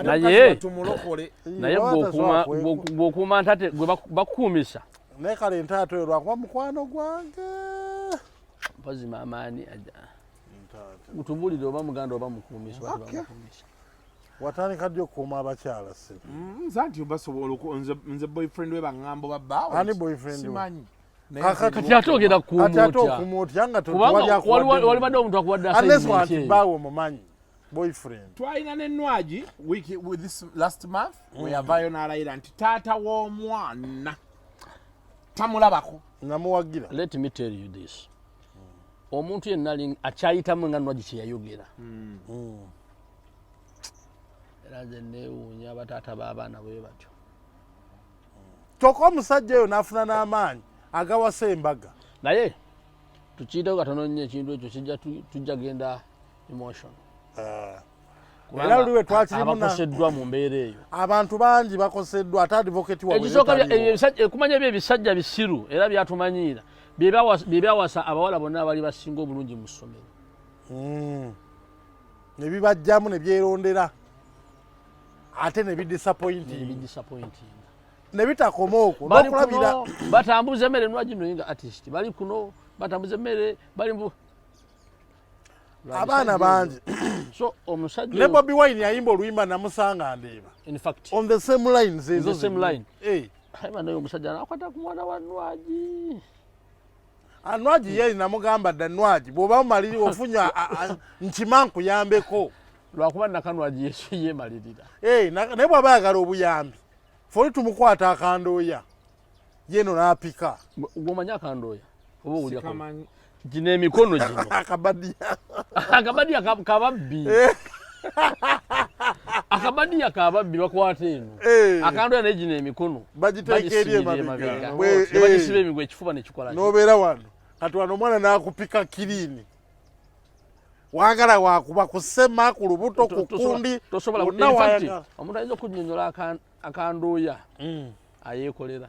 Naye tumulokole. Naye bw'okuuma ntate gwe bakuumisa. Ne kale ntato lwakuba mukwano gwange. Mpazi maamaani aja. Utubulire oba muganda oba mukuumisa bakuumisa. Watandika ddi okukuuma abakyala se. Nzanti basobola nze boyfriend we baŋŋambo babba. Ani boyfriend we? Simanyi. Kati ate ogenda kuumutya nga wali badde omuntu akuwadde assignment bawe mumanyi boyfriend. Twalina n'ennwagi with this last month weyavaayo n'alayira nti taata w'omwana tamulabako. Namuwagira. Let me tell you this. Omuntu yenna akyayitamu nga nnwagi kye yayogera. Era nze neewuunya bataata b'abaana bwe batyo. Kyokka omusajja oyo n'afuna n'amaanyi agawasa embaga. Naye tukiyiteho katono nnyo ekintu ekyo tujja genda emotion. Era luliwe twakirimu abakoseddwa mu mbeera eyo. Abantu bangi bakoseddwa ate advocate wa kumanya ebyo ebisajja bisiru era byatumanyiira bye byawasa abawala bonna abali basinga obulungi mu ssomero. Ne bibajjamu ne byerondera ate ne bidisappointing. Ne bitakoma okwo n'okulabira batambuza emmere nnwagi nno nga artist bali kuno batambuza emmere bali mu abaana bangi. So omusajja ne Bobby Wine yayimba oluyimba namusanga ndeeba. In fact on the same lines ezo. The same line. Haima nayo omusajja nakwata ku mwana wa nnwagi. Anwagi yali namugamba dda nnwagi bw'oba omaliri ofunya nkimanku yambeko. Lwakuba nakanwagi yesu yemalirira. Naye bw'aba ayagala obuyambi foli tumukwata akandooya yeno n'apika. Gw'omanyi akandooya oba owulira gino emikono gino. Akabadiya kababbi. Akabadiya kababbi bakwata eno. Akandooya naye gino emikono bagiteeka eri emabega. Ne bagisiba emigwa ekifuba ne kikola. N'obeera wano kati wano omwana n'akupika kiriini. Wagala wakuba kusema ku lubuto ku kundi. Tosobola kuwayaga. Omuntu ayinza okunnyonnyola akandooya ayeekolera.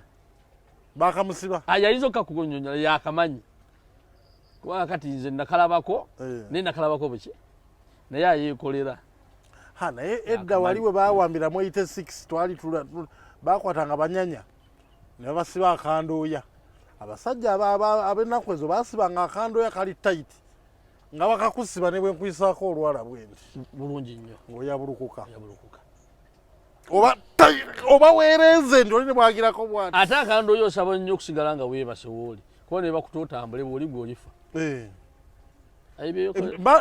Bakamusiba. Ayinza okukunnyonnyola yakamanyi. Kuba kati nze nakalabako naye nakalabako buki naye ayeekolera. Naye edda waliwe baawambira mu 86 twali bakwatanga banyanya ne basiba akandooya. Abasajja ab'ennaku ezo baasibanga akandooya kali tight nga bakakusiba ne bwenkwisaako olwala bwendi. Bulungi nnyo. Ng'oyabulukuka. Oba weerenze ndi oli ne bwagirako bwati. Ate akandooya osaba nnyo okusigala nga weebase wooli kuba ne bakuta otambule bw'oli gw'olifa.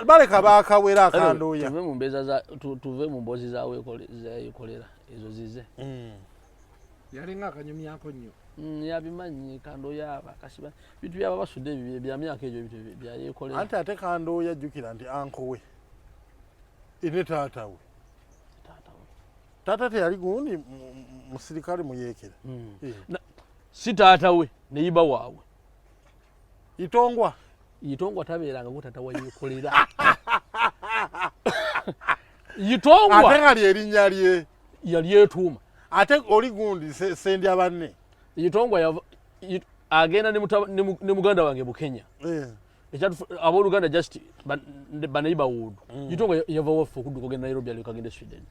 Baleka bakawera akandooya. Tuve mu mboozi zayeekolera ezo zize. Yalinga akanyumya ako nnyo. Yabimanyi kandooya bakasiba bintu byaba basudde ebyo bya myaka egyo bintu byayeekolera. Anti ate kandooya jjukira nti anko we ine taata we. Taata teyali gundi musirikale muyeekera. Si taata we ne yiba waabwe. Itongwa tabeeranga ku taata wayeekolera. Itongwa ate nga lyerinnya lye yali etuuma. Ate oli gundi sendya banne. Itongwa agenda ne muganda wange mu Kenya. Abooluganda just banayiba wuudu. Itongwa yava waffe okudduka ogenda Nairobi ali kagenda Sweden.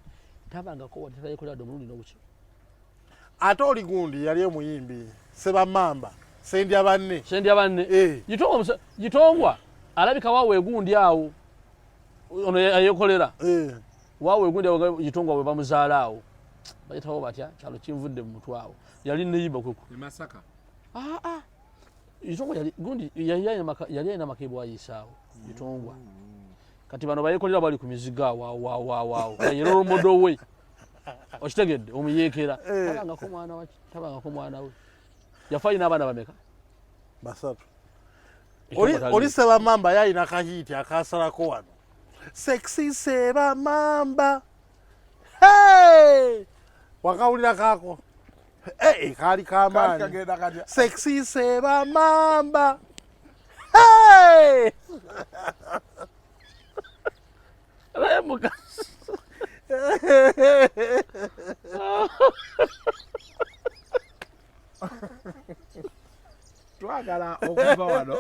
Tabangako wadde tayeekolera omulundi n'obuki. Ate oli gundi yali omuyimbi Sebamamba. Sendya banne. Itongwa alabika waawe gundi awo. Ono ayeekolera. Waawe gundi awo Itongwa we bamuzaala awo. Bayitawo batya kyalo kinvudde mu mutwe awo. Yali neyiba kweku. Ni Masaka. Itongwa yali ayina makebo ayisaawo. Itongwa. Kati bano bayeekolera bali ku miziga waawo. Yero modo we. Okitegedde omuyeekera. Tabangako mwana we. Yafayina abaana bameka? Basatu. Oli Sebamamba yalina kahiiti akasalako wano. Sexy Sebamamba. Wakawulira kako. ekali kamaanyi kagenda kati sexy seba mamba hey twagala okuva wano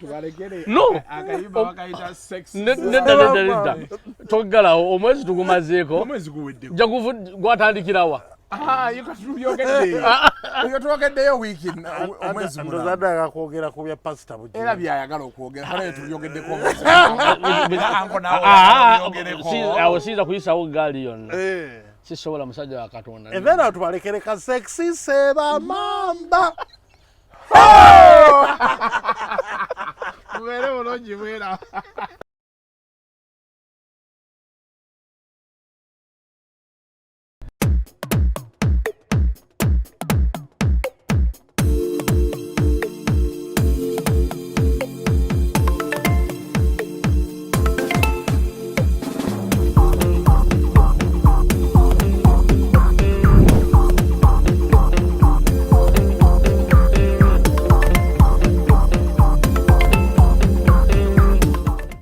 tubalekere No. akayimba bakayita sex nedda togalawo omwezi tugumazeeko omwezi guwedde gwatandikirawa yo katulyokeddeyo yo twokeddeyo wiiki omwezi ndozadaga kwogera ku bya pasita buji era byayagala okwogera kale tulyogeddeko awo siza kuyisawo gaali yonna sisobola musajja wa Katonda evera tubalekere ka sexy seba mamba mubeere bulungi bwera